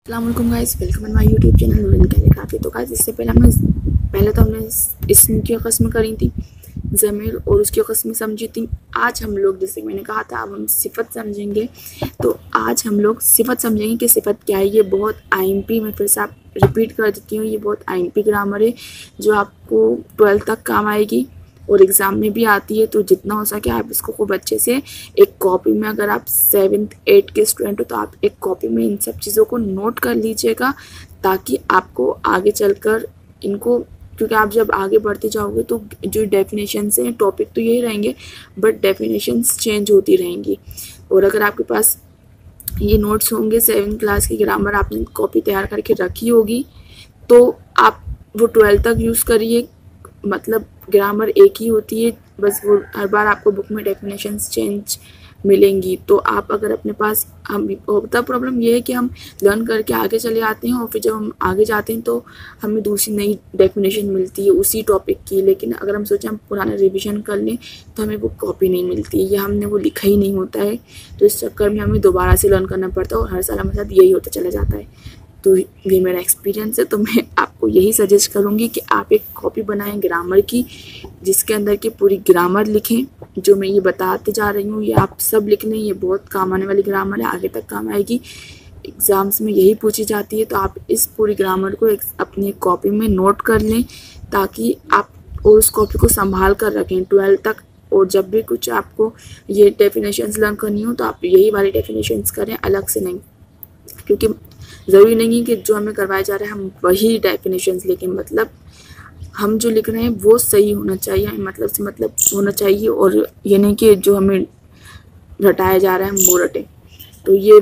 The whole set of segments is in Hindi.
अस्सलामुअलैकुम guys, welcome on my YouTube channel Noorin calligraphy. तो गाइस इससे पहले तो हमने इसम की कस्म करी थी, ज़मीर और उसकी कस्म समझी थी। आज हम लोग, जैसे मैंने कहा था, अब हम सिफत समझेंगे। तो आज हम लोग सिफत समझेंगे कि सिफत क्या है। ये बहुत आईएमपी, मैं फिर से आप रिपीट कर देती हूँ, ये बहुत आईएमपी ग्रामर है जो आपको 12th तक काम आएगी और एग्ज़ाम में भी आती है। तो जितना हो सके आप इसको खूब अच्छे से एक कॉपी में, अगर आप 7th 8th के स्टूडेंट हो तो आप एक कॉपी में इन सब चीज़ों को नोट कर लीजिएगा, ताकि आपको आगे चलकर इनको, क्योंकि आप जब आगे बढ़ते जाओगे तो जो डेफिनेशंस हैं, टॉपिक तो यही रहेंगे बट डेफिनेशंस चेंज होती रहेंगी। और अगर आपके पास ये नोट्स होंगे, 7th क्लास की ग्रामर आपने कॉपी तैयार करके रखी होगी, तो आप वो 12th तक यूज़ करिए। मतलब ग्रामर एक ही होती है, बस वो हर बार आपको बुक में डेफिनेशंस चेंज मिलेंगी। तो आप अगर अपने पास, हम होता प्रॉब्लम ये है कि हम लर्न करके आगे चले आते हैं और फिर जब हम आगे जाते हैं तो हमें दूसरी नई डेफिनेशन मिलती है उसी टॉपिक की। लेकिन अगर हम सोचें हम पुराना रिवीजन कर लें तो हमें वो कॉपी नहीं मिलती है, या हमने वो लिखा ही नहीं होता है। तो इस चक्कर में हमें दोबारा से लर्न करना पड़ता है और हर साल हमारे साथ यही होता चला जाता है। तो ये मेरा एक्सपीरियंस है। तो मैं आपको यही सजेस्ट करूँगी कि आप एक कॉपी बनाएं ग्रामर की, जिसके अंदर की पूरी ग्रामर लिखें। जो मैं ये बताते जा रही हूँ ये आप सब लिख लें, ये बहुत काम आने वाली ग्रामर है, आगे तक काम आएगी, एग्ज़ाम्स में यही पूछी जाती है। तो आप इस पूरी ग्रामर को अपनी कॉपी में नोट कर लें, ताकि आप और उस कॉपी को संभाल कर रखें 12th तक। और जब भी कुछ आपको ये डेफिनेशंस लर्न करनी हो तो आप यही वाली डेफिनेशंस करें, अलग से नहीं। क्योंकि ज़रूरी नहीं है कि जो हमें करवाया जा रहा है हम वही डेफिनेशंस लिखें, मतलब हम जो लिख रहे हैं वो सही होना चाहिए, मतलब से मतलब होना चाहिए, और ये नहीं कि जो हमें रटाया जा रहा है हम वो रटें। तो ये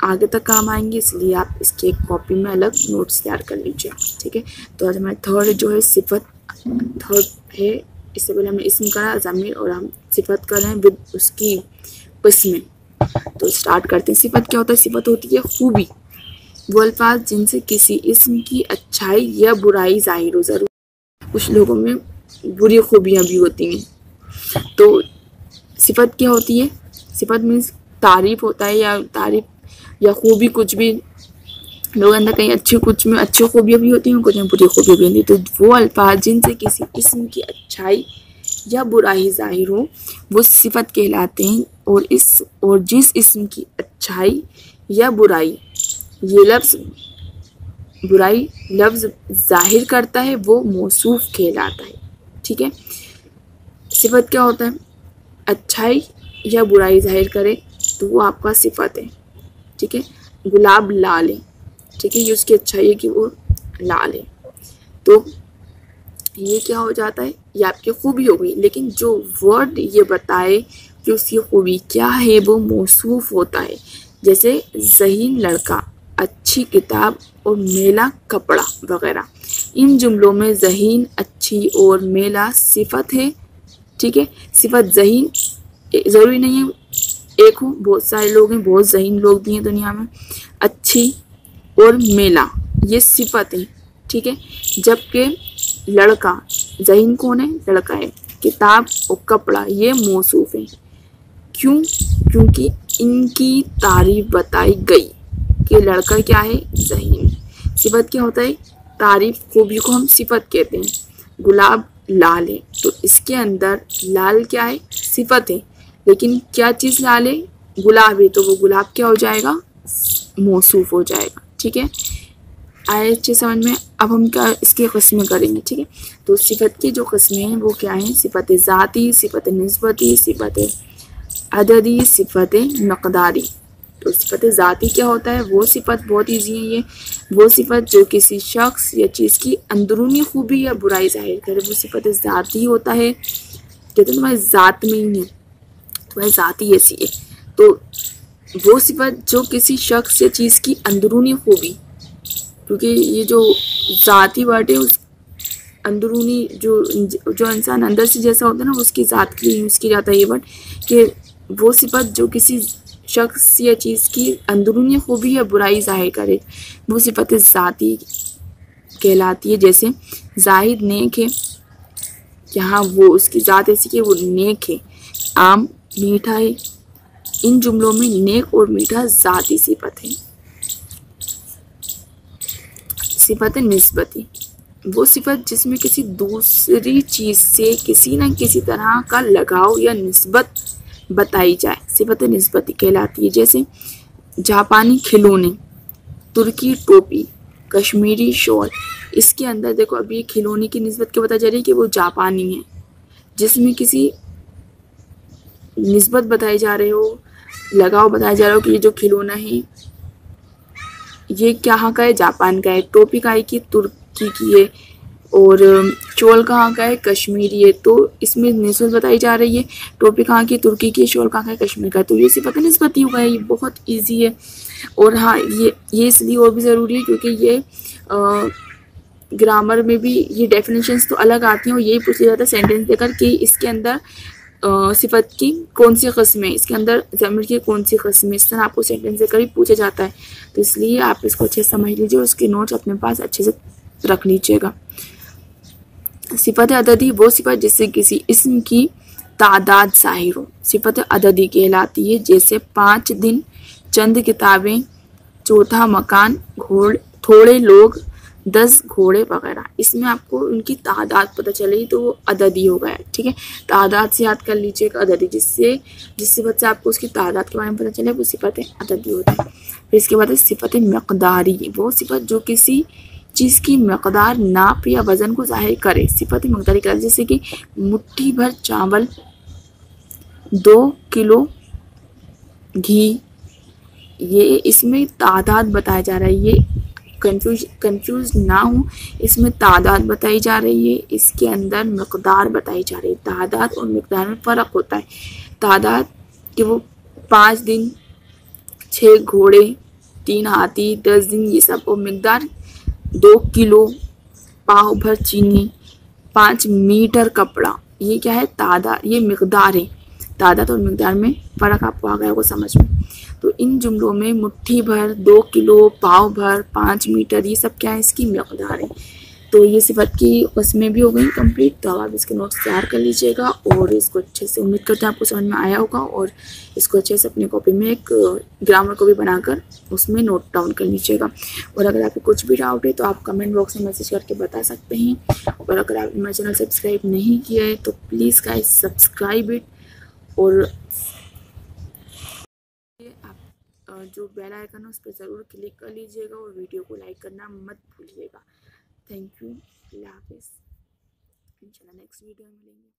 आगे तक काम आएंगे, इसलिए आप इसकी एक कॉपी में अलग नोट्स तैयार कर लीजिए, ठीक है। तो आज हमारे थर्ड जो है सिफत, थर्ड है। इससे पहले हमने इसम करा ज़मीर, और हम सिफत कर रहे हैं विद उसकी किस्में। तो स्टार्ट करते हैं। सिफत क्या होता है? सिफत होती है खूबी, वो अल्फाज जिनसे किसी इस्म की अच्छाई या बुराई जाहिर हो। ज़रूर कुछ लोगों में बुरी खूबियाँ भी होती हैं। तो सिफत क्या होती है? सिफत मीन्स तारीफ़ होता है, या तारीफ़ या खूबी, कुछ भी लोग अंदर कहीं अच्छी, कुछ में अच्छी खूबियाँ भी होती हैं, कुछ में बुरी खूबियाँ भी होती हैं। तो वो अल्फाज जिनसे किसी इस्म की अच्छाई या बुराई जाहिर हो वो सिफत कहलाते हैं। और जिस इस्म की अच्छाई या बुराई ये लफ्ज़ जाहिर करता है वो मौसूफ कहलाता है, ठीक है। सिफत क्या होता है? अच्छाई या बुराई जाहिर करे तो वो आपका सिफत है, ठीक है। गुलाब लाल है, ठीक है, ये उसकी अच्छाई है कि वो लाल है, तो ये क्या हो जाता है? ये आपकी खूबी हो गई। लेकिन जो वर्ड ये बताए कि उसकी खूबी क्या है वो मौसूफ होता है। जैसे ज़हीन लड़का, अच्छी किताब और मेला कपड़ा वगैरह। इन जुमलों में ज़हीन, अच्छी और मेला सिफत है, ठीक है। सिफत ज़हीन ज़रूरी नहीं है एक हो, बहुत सारे लोग हैं, बहुत ज़हीन लोग भी हैं दुनिया में। अच्छी और मेला ये सिफत है, ठीक है। जबकि लड़का, ज़हीन कौन है? लड़का है। किताब और कपड़ा ये मौसूफ है। क्यों? क्योंकि इनकी तारीफ बताई गई कि लड़का क्या है? ज़हीन। सिफत क्या होता है? तारीफ, खूबी को हम सिफत कहते हैं। गुलाब लाल है, तो इसके अंदर लाल क्या है? सिफत है। लेकिन क्या चीज़ लाल है? गुलाब है, तो वो गुलाब क्या हो जाएगा? मौसूफ हो जाएगा, ठीक है। आए अच्छे समझ में? अब हम क्या इसकी किस्में करेंगे, ठीक है। तो सिफत की जो किस्में हैं वो क्या हैं? सिफत ज़ाती, सिफत निस्बती, सिफत अददी, सिफत मक़दारी। तो सिफत ज़ाती क्या होता है? वो सिफत बहुत ईजी है ये, वो सिफत जो किसी शख्स या चीज़ की अंदरूनी खूबी या बुराई जाहिर करे, वो सिफत ज़ाती होता है। कहते हैं तुम्हारी ज़ात में ही है, तुम्हारी ज़ाती ऐसी है। तो वो सिफत जो किसी शख्स या चीज़ की अंदरूनी खूबी, क्योंकि ये जो ज़ाती वर्ड है उस अंदरूनी जो इंसान अंदर से जैसा होता है ना, उसकी ज़ात के लिए यूज़ किया जाता है ये वर्ड, कि वो सिफत जो किसी शख्स या चीज़ की अंदरूनी खूबी या बुराई जाहिर करे वो सिफत ज़ाती कहलाती है। जैसे जाहिद नेक है, यहाँ वो उसकी ज़ात ऐसी कि वो नेक है। आम मीठा है। इन जुमलों में नेक और मीठा ज़ाती सिफत है। सिफत निस्बती, वो सिफत जिसमें किसी दूसरी चीज़ से किसी न किसी तरह का लगाव या निस्बत बताई जाए, सिफत निस्बती कहलाती है। जैसे जापानी खिलौने, तुर्की टोपी, कश्मीरी शॉल, इसके अंदर देखो अभी ये खिलौने की निस्बत क्या बताई जा रही है कि वो जापानी है, जिसमें किसी निस्बत बताई जा रहे हो, लगाव बताया जा रहा हो कि ये जो खिलौना है ये कहाँ का है, जापान का है। टोपी कहाँ की, तुर्की की है। और शॉल कहाँ का है, कश्मीरी है। तो इसमें निस्बत बताई जा रही है, टोपी कहाँ की, तुर्की की, शॉल कहाँ का है, कश्मीर का है। तो ये सिफत निस्बती हुआ है, ये बहुत ईजी है। और हाँ, ये इसलिए और भी ज़रूरी है क्योंकि ये ग्रामर में भी ये डेफिनेशंस तो अलग आती हैं और यही पूछा जाता है सेंटेंस देकर कि इसके अंदर सिफत की कौन सी किस्म है, इसके अंदर ज़मीर की कौन सी किस्म है, इस तरह आपको सेंटेंस देकर ही पूछा जाता है। तो इसलिए आप इसको अच्छे से समझ लीजिए और उसके नोट्स अपने पास अच्छे से रख लीजिएगा। सिफत अददी वो सिफत जिससे किसी इस्म की तादाद ज़ाहिर हो, सिफत अददी कहलाती है। जैसे 5 दिन, चंद किताबें, चौथा मकान, थोड़े लोग, 10 घोड़े वगैरह। इसमें आपको उनकी तादाद पता चलेगी तो वो अददी हो गया, ठीक है। तादाद से याद कर लीजिएगा अददी, जिस सिफत से आपको उसकी तादाद के बारे में पता चले वो सिफत अददी होता है। फिर इसके बाद है सिफत मकदारी, वो सिफत जो किसी चीज़ की मकदार, नाप या वज़न को ज़ाहिर करे, सिफत मकदारी कहलाती है। जैसे कि मुट्ठी भर चावल, 2 किलो घी, ये इसमें तादाद बताया जा रहा है। ये कंफ्यूज ना हो, इसमें तादाद बताई जा रही है, इसके अंदर मकदार बताई जा रही है। तादाद और मकदार में फ़र्क होता है। तादाद कि वो 5 दिन, 6 घोड़े, 3 हाथी, 10 दिन, ये सब। और मकदार 2 किलो, पाव भर चीनी, 5 मीटर कपड़ा, ये क्या है, तादाद, ये मकदार है। तादाद और मकदार में फ़र्क आपको आ गया होगा समझ में। तो इन जुमलों में मुट्ठी भर, 2 किलो, पाव भर, 5 मीटर, ये सब क्या है, इसकी मकदार है। तो ये सिफत की किस्में भी हो गई कंप्लीट। तो आप इसके नोट्स तैयार कर लीजिएगा और इसको अच्छे से, उम्मीद करते हैं आपको समझ में आया होगा। और इसको अच्छे से अपनी कॉपी में एक ग्रामर को भी बनाकर उसमें नोट डाउन कर लीजिएगा। और अगर आपको कुछ भी डाउट है तो आप कमेंट बॉक्स में मैसेज करके बता सकते हैं। और अगर आपने मेरा चैनल सब्सक्राइब नहीं किया है तो प्लीज़ गाइस सब्सक्राइब इट। और आप जो बेल आइकन है उस पर ज़रूर क्लिक कर लीजिएगा और वीडियो को लाइक करना मत भूलिएगा। थैंक यू, अल्लाह हाफिज़। इंशाल्लाह नेक्स्ट वीडियो में मिलेंगे।